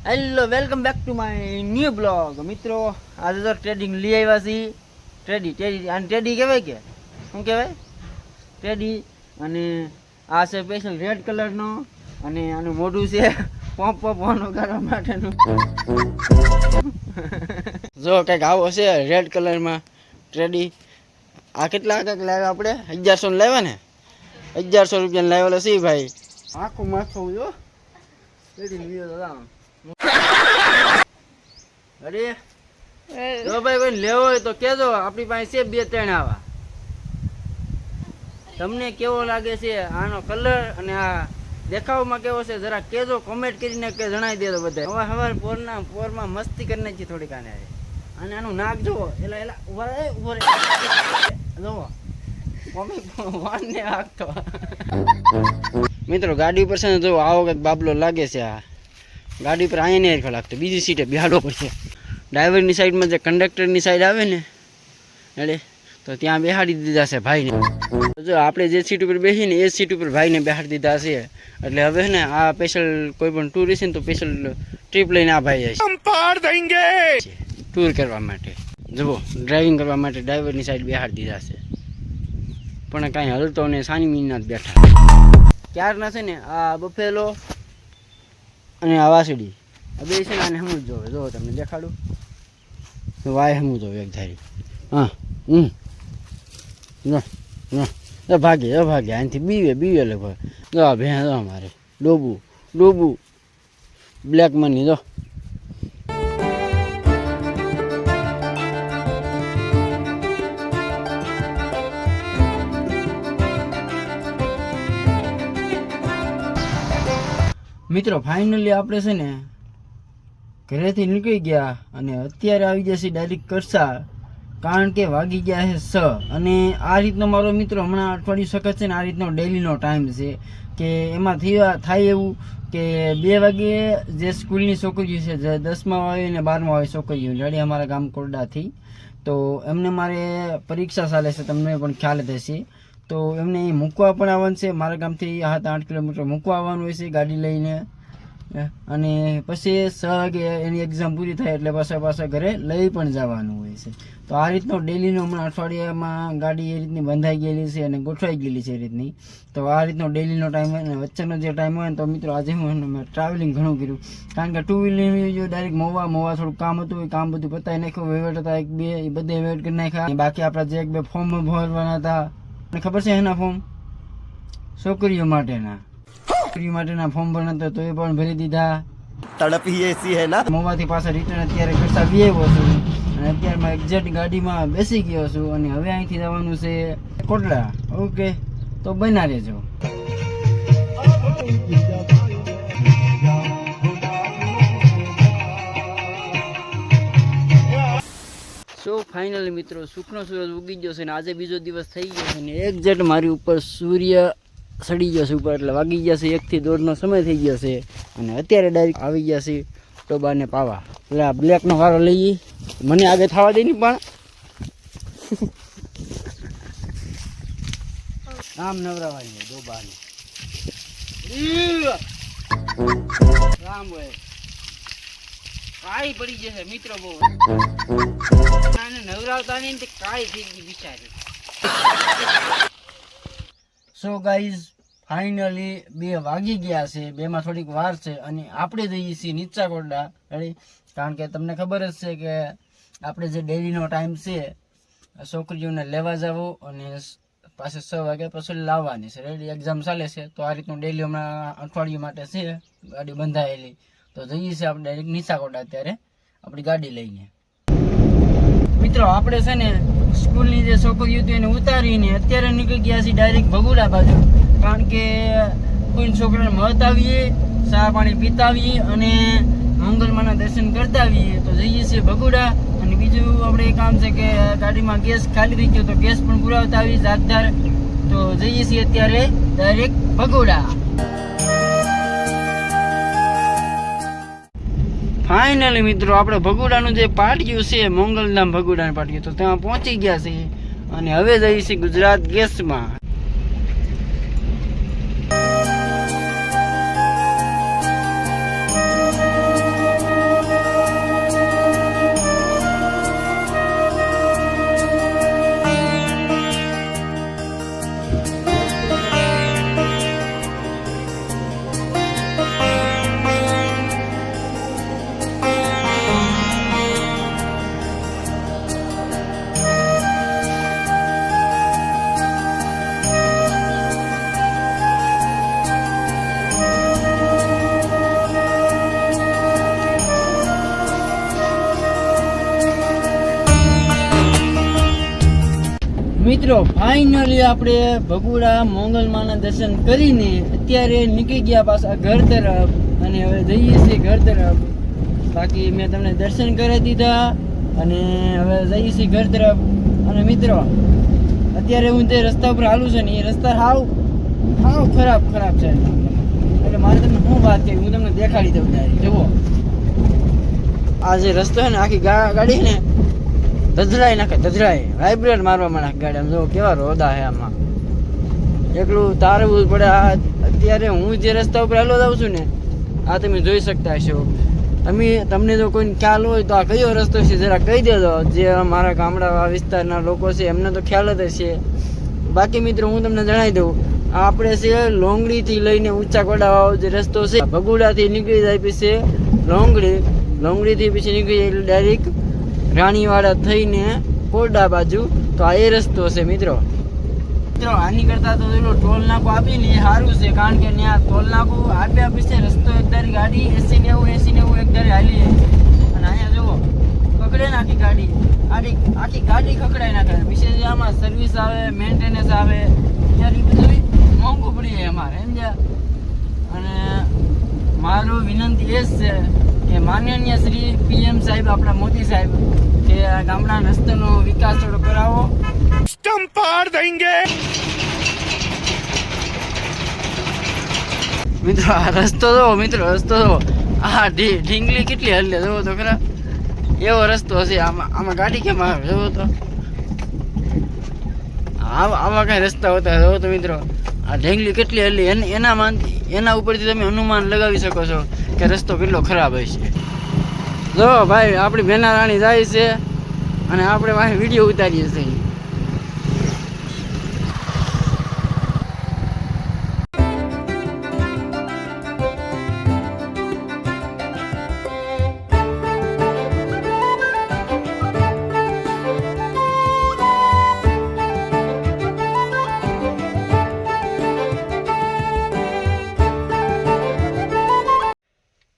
Hello welcome back to my new blog મિત્રો. આજે તો ટ્રેડિંગ લઈ આવ્યા છીએ. ટ્રેડી આને ટ્રેડી કહેવાય કે શું કહેવાય? ટ્રેડી. અને આ છે સ્પેશિયલ રેડ કલરનો અને આનું મોઢું છે પોપ પોપવાનું કરવા માટેનું. જો કંઈક આવો છે રેડ કલરમાં ટ્રેડી. આ કેટલા કંઈક લાવ્યા આપણે? 1100 લાવ્યા ને? 1100 રૂપિયાને લાવેલો છે ભાઈ. આખું માથું જો ટ્રેડિંગ લીધો તો અરે જો ભાઈ કોઈ લેવો હોય તો કેજો, આપણી પાસે છે 2-3 આવા. તમને કેવો લાગે છે આનો કલર અને આ દેખાવમાં કેવો છે જરા કેજો, કોમેન્ટ કરીને કે જણાવી દેજો બધા. હવે પોરમાં મસ્તી કરી નાખી થોડીક આને. અને આનું નાક જુઓ, એલા ઉભા જુઓ વાનને હાંકતો. મિત્રો ગાડી ઉપર છે ને જો આવો કંઈક બાબલો લાગે છે. આ ગાડી પર અહીંયા નહીં લાગતો, બીજી સીટે બેહાડવો પડશે. ડ્રાઈવરની સાઈડમાં જે કંડક્ટરની સાઈડ આવે ને એટલે તો ત્યાં બેહાડી દીધા છે ભાઈને. જો આપણે જે સીટ ઉપર બેસીને એ સીટ ઉપર ભાઈને બેહાડી દીધા છે. એટલે હવે ને આ સ્પેશિયલ કોઈ પણ ટૂરિસ્ટ છે ને તો સ્પેશિયલ ટ્રીપ લઈને આ ભાઈ જાય છે ટૂર કરવા માટે. જુઓ ડ્રાઇવિંગ કરવા માટે ડ્રાઈવરની સાઈડ બેહાડી દીધા છે, પણ કાંઈ હલતો ને સાની મીના જ બેઠા. ક્યારના છે ને આ બફેલો અને આ વાસડી આ બે છે ને આને હમું જ જોવે. જો તમને દેખાડું વાય હમું જોવે એક ધારી. હા ભાગે અહીંથી બીવે લગભગ. જો આ ભેં જો અમારે ડોબું બ્લેક મની જો. મિત્રો ફાઇનલી આપણે છે ને ઘરેથી નીકળી ગયા અને અત્યારે આવી જશે ડાયરેક્ટ કરસા, કારણ કે વાગી ગયા છે 6. અને આ રીતનો મારો મિત્રો હમણાં અઠવાડિયું સખત છે ને આ રીતનો ડેલીનો ટાઈમ છે કે એમાં થાય એવું કે 2 વાગે જે સ્કૂલની છોકરીઓ છે, જે 10મા હોય ને 12મા હોય છોકરીઓ રેડી અમારા ગામ કોરડાથી, તો એમને મારે પરીક્ષા ચાલે છે, તમને પણ ખ્યાલ જ હશે. તો એમને અહીં મૂકવા પણ આવવાનું છે. મારા ગામથી 7-8 કિલોમીટર મૂકવા આવવાનું હોય છે ગાડી લઈને. અને પછી 6 વાગે એની એક્ઝામ પૂરી થાય એટલે પાછા ઘરે લઈ પણ જવાનું હોય છે. તો આ રીતનો ડેલીનો હમણાં અઠવાડિયામાં ગાડી એ રીતની બંધાઈ ગયેલી છે અને ગોઠવાઈ ગયેલી છે એ રીતની. તો આ રીતનો ડેલીનો ટાઈમ હોય ને વચ્ચેનો જે ટાઈમ હોય ને તો મિત્રો આજે હું ટ્રાવેલિંગ ઘણું કર્યું, કારણ કે 2 વ્હીલર જો ડાયરેક્ટ મોવા થોડું કામ હતું એ કામ બધું પતાવી નાખ્યું. વહીવટ હતા 1-2 એ બધે વેટ કરી નાખ્યા. બાકી આપણા જે 1-2 ફોર્મ ભરવાના હતા, અને ખબર છે એના ફોર્મ છોકરીઓ માટેના ફોર્મ ભરના તો એ પણ ભરી દીધા. તડપ હી એસી હે ના. મોવાથી પાછા રિટર્ન અત્યારે કરતા આવ્યો છું અને અત્યારમાં એક્ઝેક્ટ ગાડીમાં બેસી ગયો છું અને હવે અહીંથી જવાનું છે કોટડા. ઓકે તો બના રહેજો. સો ફાઇનલી મિત્રો સુખનો સૂરજ ઉગી ગયો છે ને આજે બીજો દિવસ થઈ ગયો છે ને એક્ઝેક્ટ મારી ઉપર સૂર્ય સડી ગયો છે ઉપર, એટલે વાગી ગયા છે 1 થી 1:30નો સમય થઈ ગયો છે. અને અત્યારે ડાયરેક્ટ આવી ગયા છે ટોબાને પાવા. એટલે આ બ્લેકનો વારો લઈએ, મને આગળ થવા દે નહીં પણ આમ નવરાવાની ડોબાને રામ હોય કાળી પડી જશે મિત્રો. બહુ નવરાવતા નહીં તે કાળી થઈ ગઈ બિચારી. સો ગાઈઝ ફાઇનલી 2 વાગી ગયા છે, 2માં થોડીક વાર છે અને આપણે જઈએ છીએ નીચા કોરડા. રેડી, કારણ કે તમને ખબર જ છે કે આપણે જે ડેલીનો ટાઈમ છે છોકરીઓને લેવા જવું અને પાછું 6 વાગે પછી લાવવાની છે. રેડી, એક્ઝામ ચાલે છે તો આ રીતનું ડેલી હમણાં અઠવાડિયું માટે છે ગાડી બંધાયેલી. તો જઈએ છીએ આપણે ડાયરેક્ટ નીચા કોરડા અત્યારે આપણી ગાડી લઈને. મિત્રો આપણે છે ને સ્કૂલની જે છોકરીઓ હતી એને ઉતારીને અત્યારે નીકળી ગયા છીએ ડાયરેક્ટ ભગુડા બાજુ, કારણ કે કોઈ છોકરાને મળતા આવીએ, ચા પાણી પીતા આવીએ અને મંગલમાના દર્શન કરતા આવીએ. તો જઈએ છીએ ભગુડા. અને બીજું આપણે કામ છે કે ગાડીમાં ગેસ ખાલી થઈ ગયો તો ગેસ પણ પુરાવતા આવી જાગદાર. તો જઈએ છીએ અત્યારે ડાયરેક્ટ ભગુડા. ફાઇનલી મિત્રો આપણે ભગુડાનું જે પાટિયું છે મોંગલધામ ભગુડાનું પાટિયું, તો ત્યાં પહોંચી ગયા છે અને હવે જઈએ છીએ ગુજરાત ગેસમાં. મિત્રો ફાઇનલી આપણે ભગુડા મોંગલમાના દર્શન કરીને અત્યારે નીકળી ગયા પાછા ઘર તરફ અને હવે જઈએ છીએ ઘર તરફ. બાકી મેં તમને દર્શન કરી દીધા અને હવે જઈએ છીએ ઘર તરફ. અને મિત્રો અત્યારે હું જે રસ્તા ઉપર હાલું છું ને એ રસ્તા હાવ ખરાબ છે. એટલે મારે તમને શું વાત કહી હું તમને દેખાડી દઉં ત્યારે જુઓ આ જે રસ્તો છે ને આખી ગાડી ને ધધરાય વાઇબ્રેટ મારવા માંડે ગાડી. આમ જો કેવા રોદા છે આમાં એકલું તારવું પડે. આ અત્યારે હું જે રસ્તા ઉપર હાલો જાઉં છું ને આ તમે જોઈ શકતા હશો. તમને જો કોઈ ખ્યાલ હોય તો આ કયો રસ્તો છે જરા કહી દેજો. જે મારા ગામડા વિસ્તારના લોકો છે એમને તો ખ્યાલ જ હશે. બાકી મિત્રો હું તમને જણાવી દઉં આપણે છે લોંગડીથી લઈને ઊંચા કોડાવાળો જે રસ્તો છે ભગુડાથી નીકળી જાય પછી લોંગડીથી પછી નીકળી જાય એટલે ડાયરેક્ટ રાણીવાડા થઈને કોરડા બાજુ તો આ એ રસ્તો છે મિત્રો. આની કરતા તો પેલો ટોલ નાકો આપી ને એ સારું છે કારણ કે ત્યાં ટોલ નાકો આપ્યા પછી રસ્તો એક ધારી ગાડી 80-90 એક ધારી હાલી અને અહીંયા જુઓ પકડે ને આખી ગાડી ખકડાઈ નાખે. પછી જે આમાં સર્વિસ આવે મેન્ટેનન્સ આવે ત્યારે એ બધું મોંઘું પડી જાય અમારે સમજ્યા. અને મારું વિનંતી એ જ છે કે માનનીય શ્રી PM સાહેબ આપણા મોદી સાહેબ કે આ ગામડા રસ્તાનો વિકાસ થોડો કરાવો. મિત્રો આ રસ્તો જો આ ઢીંગલી કેટલી હલે જોવો તો ખરા એવો રસ્તો છે. આમાં ગાડી કેમ આવે જોવો તો આવા કઈ રસ્તા હોતા જોવો તો મિત્રો આ ઢીંગલી કેટલી હલી એના ઉપરથી તમે અનુમાન લગાવી શકો છો કે રસ્તો કેટલો ખરાબ હશે. જો ભાઈ આપણી બેના રાણી જાય છે અને આપણે વાંહે વિડીયો ઉતારીએ છીએ.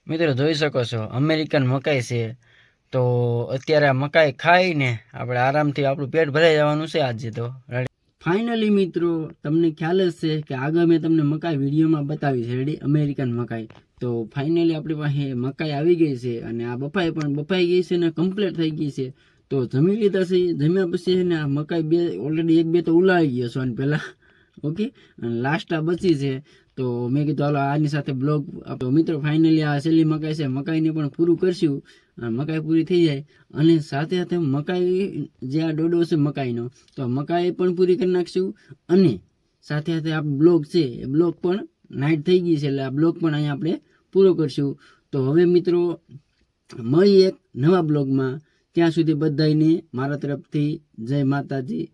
મિત્રો જોઈ શકો છો અમેરિકન મકાઈ છે. તો અત્યારે આ મકાઈ ખાઈને આપણે આરામથી આપણું પેટ ભરાઈ જવાનું છે આજે તો. ફાઇનલી મિત્રો તમને ખ્યાલ જ છે કે આગળ મેં તમને મકાઈ વિડીયોમાં બતાવી છે રેડી અમેરિકન મકાઈ. તો ફાઇનલી આપણી પાસે મકાઈ આવી ગઈ છે અને આ બફાઈ ગઈ છે ને કમ્પ્લીટ થઈ ગઈ છે. તો જમી લીધા છે. જમ્યા પછી ને આ મકાઈ ઓલરેડી 1-2 તો ઉલાળી ગયો છો અને પહેલાં ઓકે અને લાસ્ટ આ બચી છે. તો મેં કીધું હાલો આની સાથે બ્લોગ આપો. મિત્રો ફાઇનલી આ છેલ્લી મકાઈ છે મકાઈને પણ પૂરું કરશું. મકાઈ પૂરી થઈ જાય અને સાથે મકાઈ જે આ ડોડો છે મકાઈનો તો મકાઈ પણ પૂરી કરી નાખશું અને સાથે આ બ્લોગ છે એ બ્લોગ પણ નાઇટ થઈ ગઈ છે એટલે આ બ્લોગ પણ અહીંયા આપણે પૂરો કરશું. તો હવે મિત્રો મળી એક નવા બ્લોગમાં. ત્યાં સુધી બધાને મારા તરફથી જય માતાજી.